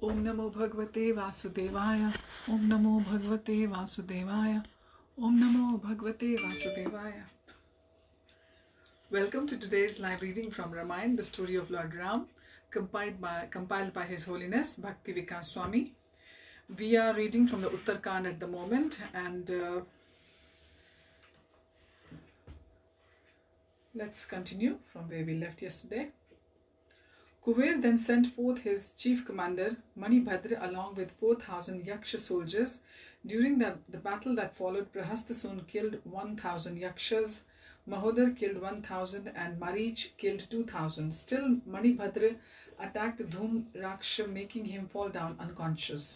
Om Namo Bhagavate Vasudevaya. Om Namo Bhagavate Vasudevaya. Om Namo Bhagavate Vasudevaya. Welcome to today's live reading from Ramayana, the story of Lord Ram, compiled by His Holiness Bhakti Vikas Swami. We are reading from the Uttara at the moment, and let's continue from where we left yesterday. Kuver then sent forth his chief commander, Manibhadra, along with 4,000 Yaksha soldiers. During the battle that followed, Prahastasun killed 1,000 Yakshas, Mahodar killed 1,000, and Marich killed 2,000. Still, Manibhadra attacked Dhum Raksha, making him fall down unconscious.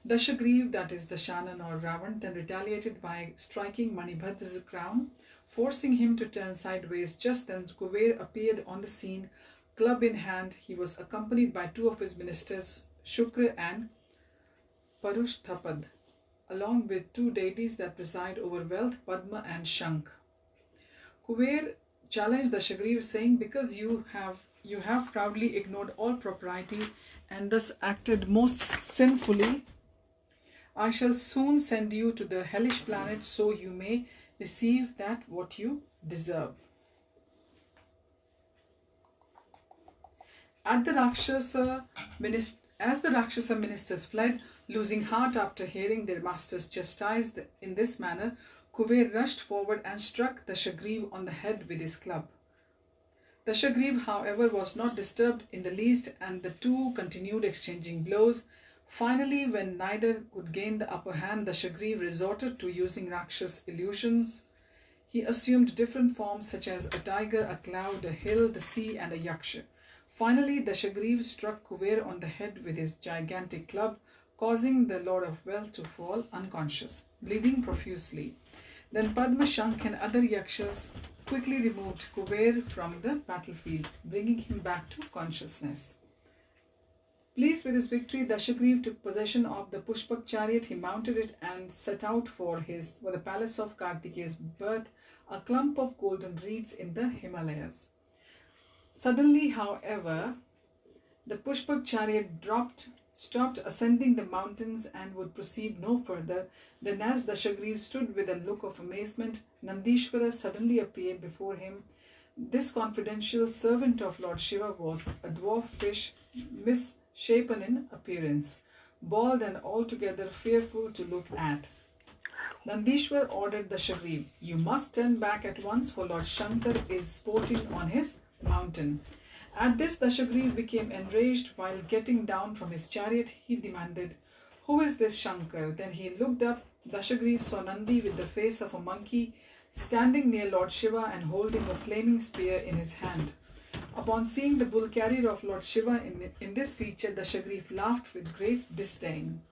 Dashagriv, that is Dashanan or Ravan, then retaliated by striking Manibhadra's crown, forcing him to turn sideways. Just then Kuver appeared on the scene, club in hand. He was accompanied by two of his ministers, Shukra and Parushtapad, along with two deities that preside over wealth, Padma and Shank. Kuver challenged Dashagriv, saying, "Because you have proudly ignored all propriety and thus acted most sinfully, I shall soon send you to the hellish planet so you may receive that what you deserve." As the Rakshasa ministers fled, losing heart after hearing their masters chastised in this manner, Kuver rushed forward and struck Dashagriv on the head with his club. Dashagriv, however, was not disturbed in the least, and the two continued exchanging blows. Finally, when neither could gain the upper hand, Dashagriv resorted to using Rakshas illusions. He assumed different forms such as a tiger, a cloud, a hill, the sea, and a yaksha. Finally, Dashagriv struck Kuver on the head with his gigantic club, causing the Lord of Wealth to fall unconscious, bleeding profusely. Then Padma, Shank, and other yakshas quickly removed Kuver from the battlefield, bringing him back to consciousness. Pleased with his victory, Dashagriv took possession of the Pushpak chariot. He mounted it and set out for the palace of Kartikeya's birth, a clump of golden reeds in the Himalayas. Suddenly, however, the Pushpak chariot stopped ascending the mountains and would proceed no further. Then, as Dashagriv stood with a look of amazement, Nandishvara suddenly appeared before him. This confidential servant of Lord Shiva was a dwarf fish, misshapen in appearance, bald and altogether fearful to look at. Nandishwar ordered Dashagriv, "You must turn back at once, for Lord Shankar is sporting on his mountain." At this, Dashagriv became enraged. While getting down from his chariot, he demanded, "Who is this Shankar?" Then he looked up. Dashagriv saw Nandi with the face of a monkey, standing near Lord Shiva and holding a flaming spear in his hand. Upon seeing the bull carrier of Lord Shiva in this feature, Dashagriv laughed with great disdain.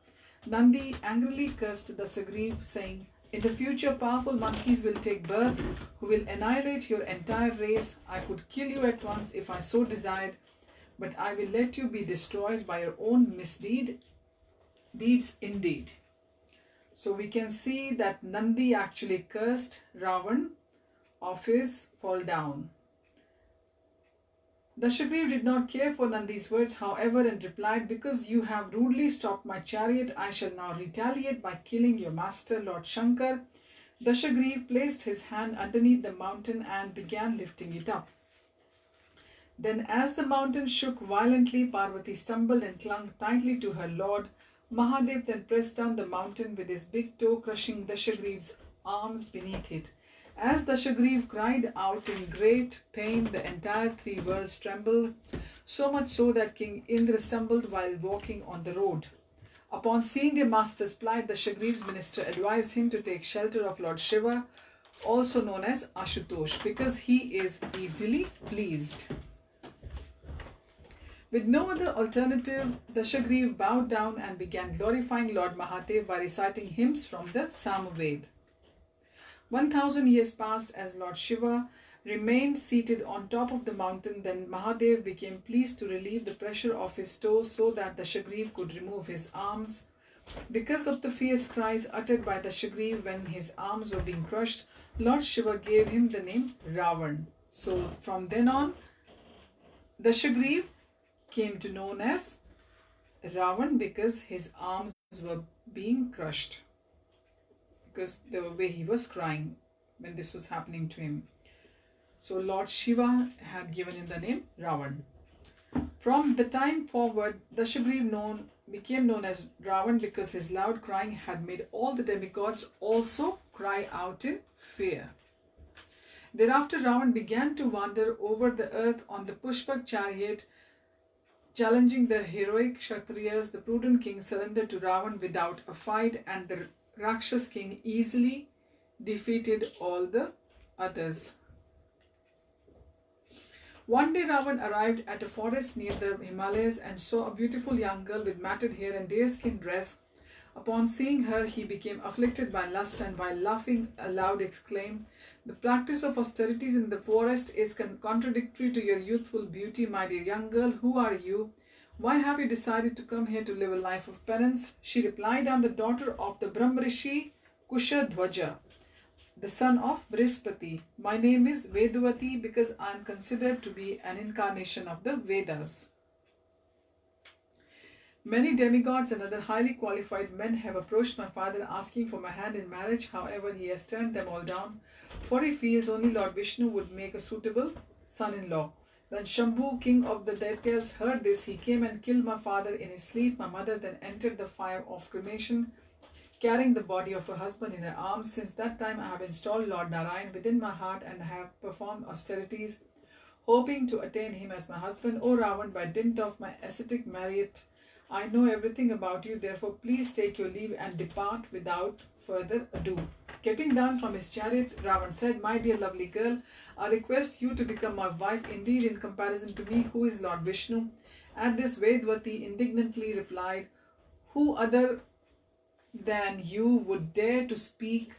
Nandi angrily cursed Dashagriv, saying, "In the future, powerful monkeys will take birth who will annihilate your entire race. I could kill you at once if I so desired, but I will let you be destroyed by your own deeds indeed." So we can see that Nandi actually cursed Ravan of his fall down. Dashagriv did not care for Nandi's words, however, and replied, "Because you have rudely stopped my chariot, I shall now retaliate by killing your master, Lord Shankar." Dashagriv placed his hand underneath the mountain and began lifting it up. Then, as the mountain shook violently, Parvati stumbled and clung tightly to her lord. Mahadev then pressed down the mountain with his big toe, crushing Dashagriv's arms beneath it. As Dashagriv cried out in great pain, the entire three worlds trembled, so much so that King Indra stumbled while walking on the road. Upon seeing their master's plight, Dashagriv's minister advised him to take shelter of Lord Shiva, also known as Ashutosh, because he is easily pleased. With no other alternative, Dashagriv bowed down and began glorifying Lord Mahadev by reciting hymns from the Samaved. 1,000 years passed as Lord Shiva remained seated on top of the mountain. Then Mahadev became pleased to relieve the pressure of his toes so that Dashagriv could remove his arms. Because of the fierce cries uttered by Dashagriv when his arms were being crushed, Lord Shiva gave him the name Ravan. So from then on, Dashagriv came to known as Ravan because his arms were being crushed, because the way he was crying when this was happening to him. So Lord Shiva had given him the name Ravan. From the time forward, Dashagriv became known as Ravan because his loud crying had made all the demigods also cry out in fear. Thereafter, Ravan began to wander over the earth on the Pushpak chariot, challenging the heroic Kshatriyas. The prudent king surrendered to Ravan without a fight, and the Rakshas king easily defeated all the others. One day Ravan arrived at a forest near the Himalayas and saw a beautiful young girl with matted hair and deerskin dress. Upon seeing her, he became afflicted by lust, and while laughing aloud exclaimed, "The practice of austerities in the forest is contradictory to your youthful beauty. My dear young girl, who are you? Why have you decided to come here to live a life of penance?" She replied, "I am the daughter of the Brahmrishi Kushadhwaja, the son of Brihaspati. My name is Vedavati because I am considered to be an incarnation of the Vedas. Many demigods and other highly qualified men have approached my father asking for my hand in marriage. However, he has turned them all down, for he feels only Lord Vishnu would make a suitable son-in-law. When Shambhu, king of the Daityas, heard this, he came and killed my father in his sleep. My mother then entered the fire of cremation, carrying the body of her husband in her arms. Since that time, I have installed Lord Narayan within my heart and have performed austerities, hoping to attain him as my husband. O Ravan, by dint of my ascetic merit, I know everything about you. Therefore, please take your leave and depart without further ado." Getting down from his chariot, Ravan said, "My dear lovely girl, I request you to become my wife. Indeed, in comparison to me, who is Lord Vishnu?" At this, Vedavati indignantly replied, "Who other than you would dare to speak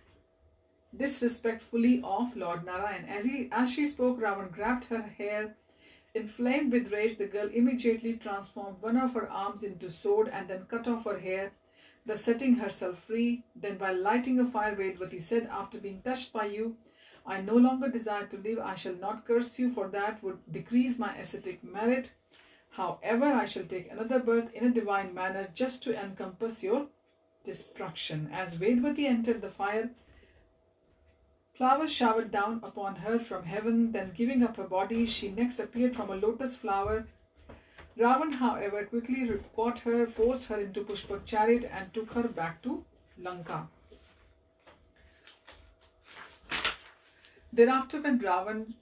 disrespectfully of Lord Narayan?" As she spoke, Ravan grabbed her hair. Inflamed with rage, the girl immediately transformed one of her arms into sword and then cut off her hair, thus setting herself free. Then, while lighting a fire, Vedavati said, "After being touched by you, I no longer desire to live. I shall not curse you, for that would decrease my ascetic merit. However, I shall take another birth in a divine manner just to encompass your destruction." As Vedavati entered the fire, flowers showered down upon her from heaven. Then, giving up her body, she next appeared from a lotus flower. Ravan, however, quickly caught her, forced her into Pushpak chariot and took her back to Lanka. Thereafter, when Ravan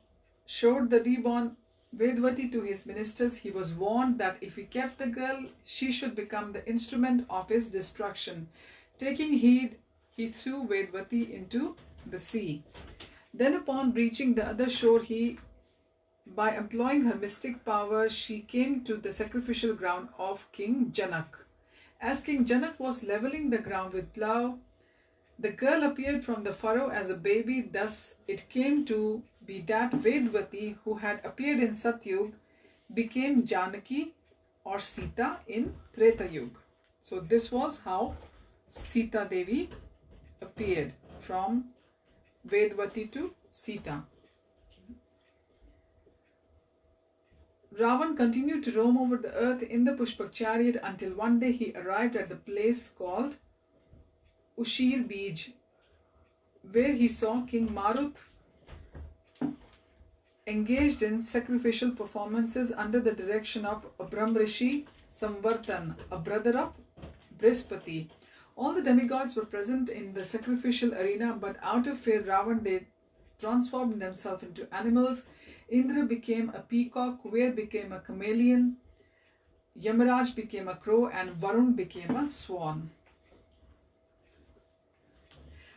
showed the reborn Vedavati to his ministers, he was warned that if he kept the girl, she should become the instrument of his destruction. Taking heed, he threw Vedavati into the sea. Then, upon reaching the other shore, by employing her mystic power, she came to the sacrificial ground of King Janak. As King Janak was leveling the ground with plough, the girl appeared from the furrow as a baby. Thus, it came to be that Vedavati, who had appeared in Satyug, became Janaki or Sita in Treta Yuga. So, this was how Sita Devi appeared, from Vedavati to Sita. Ravan continued to roam over the earth in the Pushpak chariot until one day he arrived at the place called Ushir Bij, where he saw King Marut engaged in sacrificial performances under the direction of Brahmrishi Samvartan, a brother of Brihaspati. All the demigods were present in the sacrificial arena, but out of fear, Ravan, they transformed themselves into animals. Indra became a peacock, Kuber became a chameleon, Yamaraj became a crow, and Varun became a swan.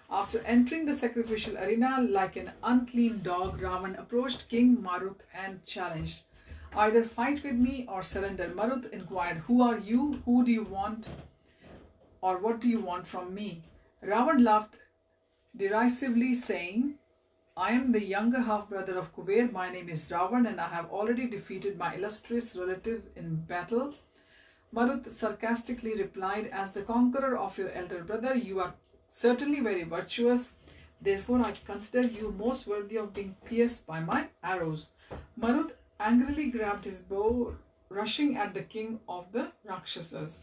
After entering the sacrificial arena like an unclean dog, Ravan approached King Marut and challenged, "Either fight with me or surrender." Marut inquired, "Who are you? Who do you want? Or what do you want from me?" Ravan laughed derisively, saying, "I am the younger half-brother of Kuber. My name is Ravan, and I have already defeated my illustrious relative in battle." Marut sarcastically replied, "As the conqueror of your elder brother, you are certainly very virtuous. Therefore, I consider you most worthy of being pierced by my arrows." Marut angrily grabbed his bow rushing at the king of the Rakshasas.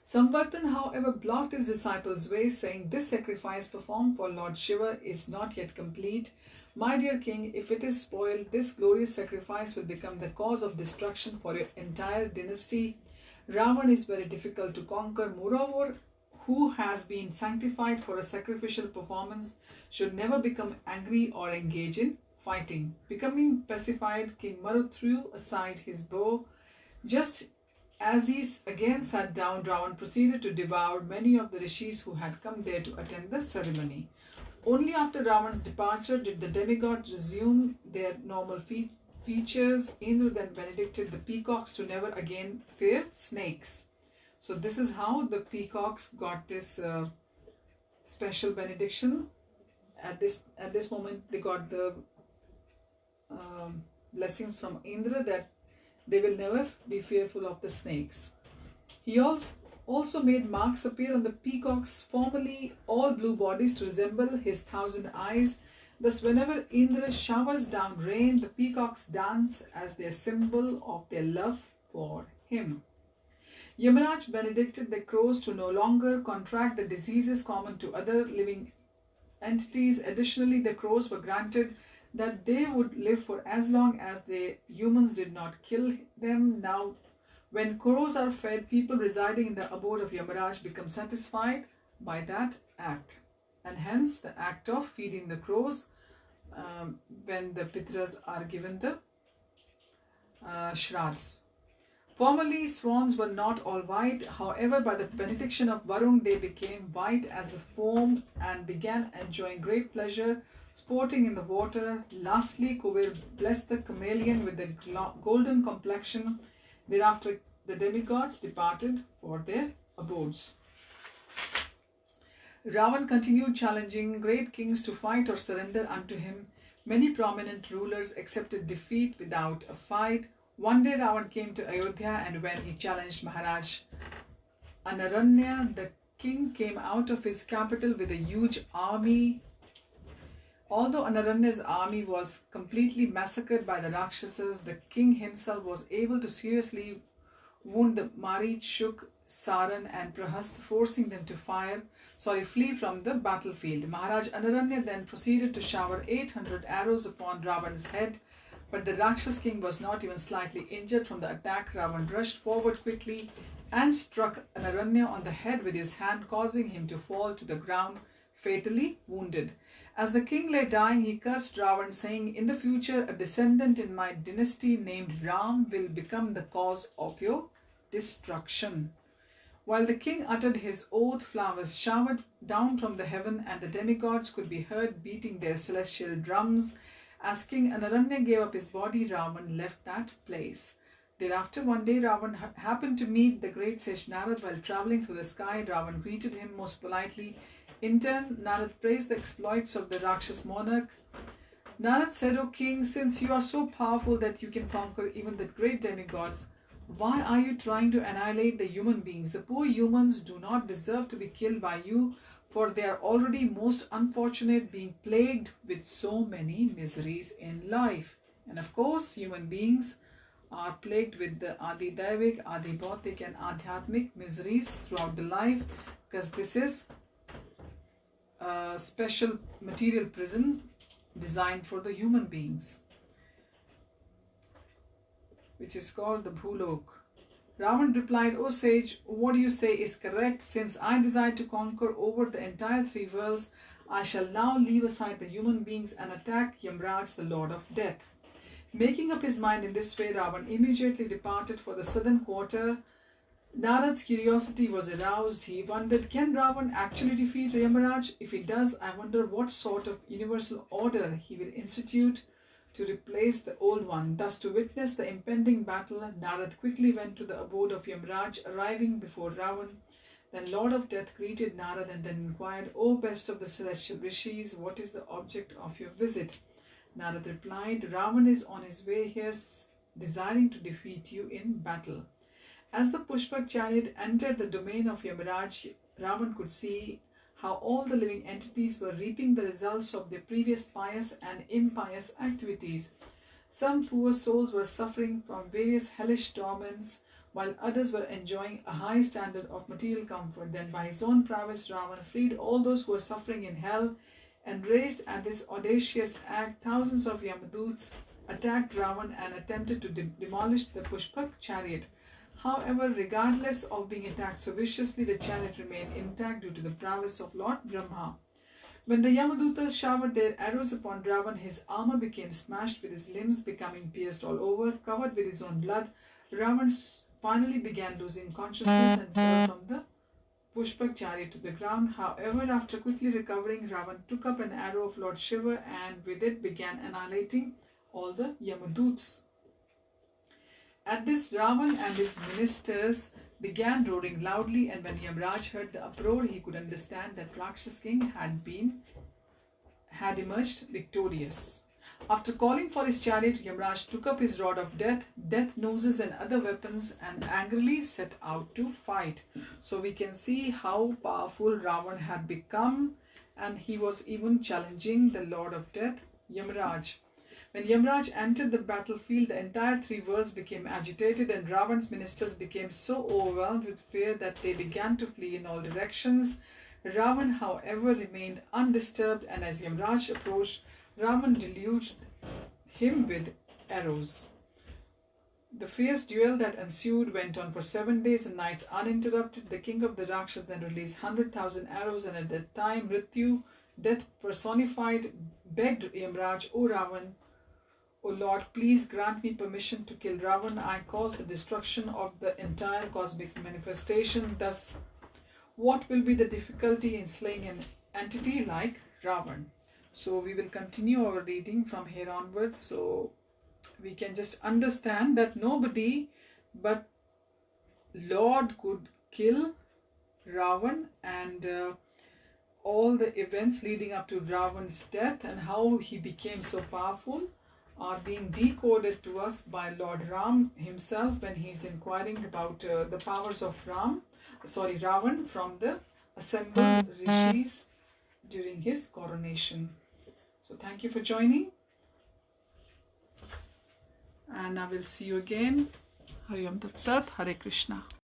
Samvartan, however, blocked his disciples' way, saying, "This sacrifice performed for Lord Shiva is not yet complete. My dear king, if it is spoiled, this glorious sacrifice will become the cause of destruction for your entire dynasty. Ravan is very difficult to conquer. Moreover, who has been sanctified for a sacrificial performance should never become angry or engage in fighting." Becoming pacified, King Maru threw aside his bow. Just as he again sat down, Ravan proceeded to devour many of the rishis who had come there to attend the ceremony. Only after Ravan's departure did the demigods resume their normal features. Indra then benedicted the peacocks to never again fear snakes. So this is how the peacocks got this special benediction. At this moment, they got the blessings from Indra that they will never be fearful of the snakes. He also made marks appear on the peacock's formerly all blue bodies to resemble his 1,000 eyes. Thus, whenever Indra showers down rain, the peacocks dance as their symbol of their love for him. Yamaraj benedicted the crows to no longer contract the diseases common to other living entities. Additionally, the crows were granted that they would live for as long as the humans did not kill them. Now, when crows are fed, people residing in the abode of Yamaraj become satisfied by that act. And hence, the act of feeding the crows when the Pitras are given the Shraddhs. Formerly, swans were not all white. However, by the benediction of Varun, they became white as a foam and began enjoying great pleasure, sporting in the water. Lastly, Kuvir blessed the chameleon with the golden complexion. Thereafter, the demigods departed for their abodes. Ravan continued challenging great kings to fight or surrender unto him. Many prominent rulers accepted defeat without a fight. One day Ravan came to Ayodhya, and when he challenged Maharaj Anaranya, the king came out of his capital with a huge army. Although Anaranya's army was completely massacred by the Rakshasas, the king himself was able to seriously wound the Marichuk, Saran and Prahast, forcing them to flee from the battlefield. Maharaj Anaranya then proceeded to shower 800 arrows upon Ravan's head, but the Rakshas king was not even slightly injured from the attack. Ravan rushed forward quickly and struck Anaranya on the head with his hand, causing him to fall to the ground, fatally wounded. As the king lay dying, he cursed Ravan, saying, "In the future, a descendant in my dynasty named Ram will become the cause of your destruction." While the king uttered his oath, flowers showered down from the heaven, and the demigods could be heard beating their celestial drums. As King Anaranya gave up his body, Ravan left that place. Thereafter, one day, Ravan happened to meet the great sage Narad while travelling through the sky. Ravan greeted him most politely. In turn, Narad praised the exploits of the Rakshas monarch. Narad said, "O king, since you are so powerful that you can conquer even the great demigods, why are you trying to annihilate the human beings? The poor humans do not deserve to be killed by you, for they are already most unfortunate, being plagued with so many miseries in life." And of course, human beings are plagued with the Adi Daivik, Adi Bhautik and Adhyatmik miseries throughout the life, because this is a special material prison designed for the human beings, which is called the Bhulok. Ravan replied, "O sage, what you say is correct. Since I desire to conquer over the entire three worlds, I shall now leave aside the human beings and attack Yamraj, the Lord of Death." Making up his mind in this way, Ravan immediately departed for the southern quarter. Narad's curiosity was aroused. He wondered, can Ravan actually defeat Yamaraj? If he does, I wonder what sort of universal order he will institute to replace the old one. Thus, to witness the impending battle, Narad quickly went to the abode of Yamaraj. Arriving before Ravan, then Lord of Death greeted Narad and then inquired, "O best of the celestial rishis, what is the object of your visit?" Narad replied, "Ravan is on his way here, desiring to defeat you in battle." As the Pushpak chariot entered the domain of Yamaraj, Ravan could see how all the living entities were reaping the results of their previous pious and impious activities. Some poor souls were suffering from various hellish torments, while others were enjoying a high standard of material comfort. Then, by his own prowess, Ravan freed all those who were suffering in hell. Enraged at this audacious act, thousands of Yamadoots attacked Ravan and attempted to demolish the Pushpak chariot. However, regardless of being attacked so viciously, the chariot remained intact due to the prowess of Lord Brahma. When the Yamadutas showered their arrows upon Ravan, his armor became smashed, with his limbs becoming pierced all over, covered with his own blood. Ravan finally began losing consciousness and fell from the Pushpak chariot to the ground. However, after quickly recovering, Ravan took up an arrow of Lord Shiva and with it began annihilating all the Yamaduts. At this, Ravan and his ministers began roaring loudly, and when Yamraj heard the uproar, he could understand that Rakshas King had emerged victorious. After calling for his chariot, Yamraj took up his rod of death, death noses and other weapons, and angrily set out to fight. So we can see how powerful Ravan had become, and he was even challenging the Lord of Death, Yamraj. When Yamraj entered the battlefield, the entire three worlds became agitated, and Ravan's ministers became so overwhelmed with fear that they began to flee in all directions. Ravan, however, remained undisturbed, and as Yamraj approached, Ravan deluged him with arrows. The fierce duel that ensued went on for 7 days and nights uninterrupted. The king of the Rakshas then released 100,000 arrows, and at that time Mrityu, death personified, begged Yamraj, "O Ravan, O Lord, please grant me permission to kill Ravan. I caused the destruction of the entire cosmic manifestation. Thus, what will be the difficulty in slaying an entity like Ravan?" So we will continue our reading from here onwards. So we can just understand that nobody but Lord could kill Ravan, and all the events leading up to Ravan's death and how he became so powerful are being decoded to us by Lord Ram himself when he is inquiring about the powers of Ravan from the assembled rishis during his coronation. So thank you for joining, and I will see you again. Hari Om Tat Sat, Hare Krishna.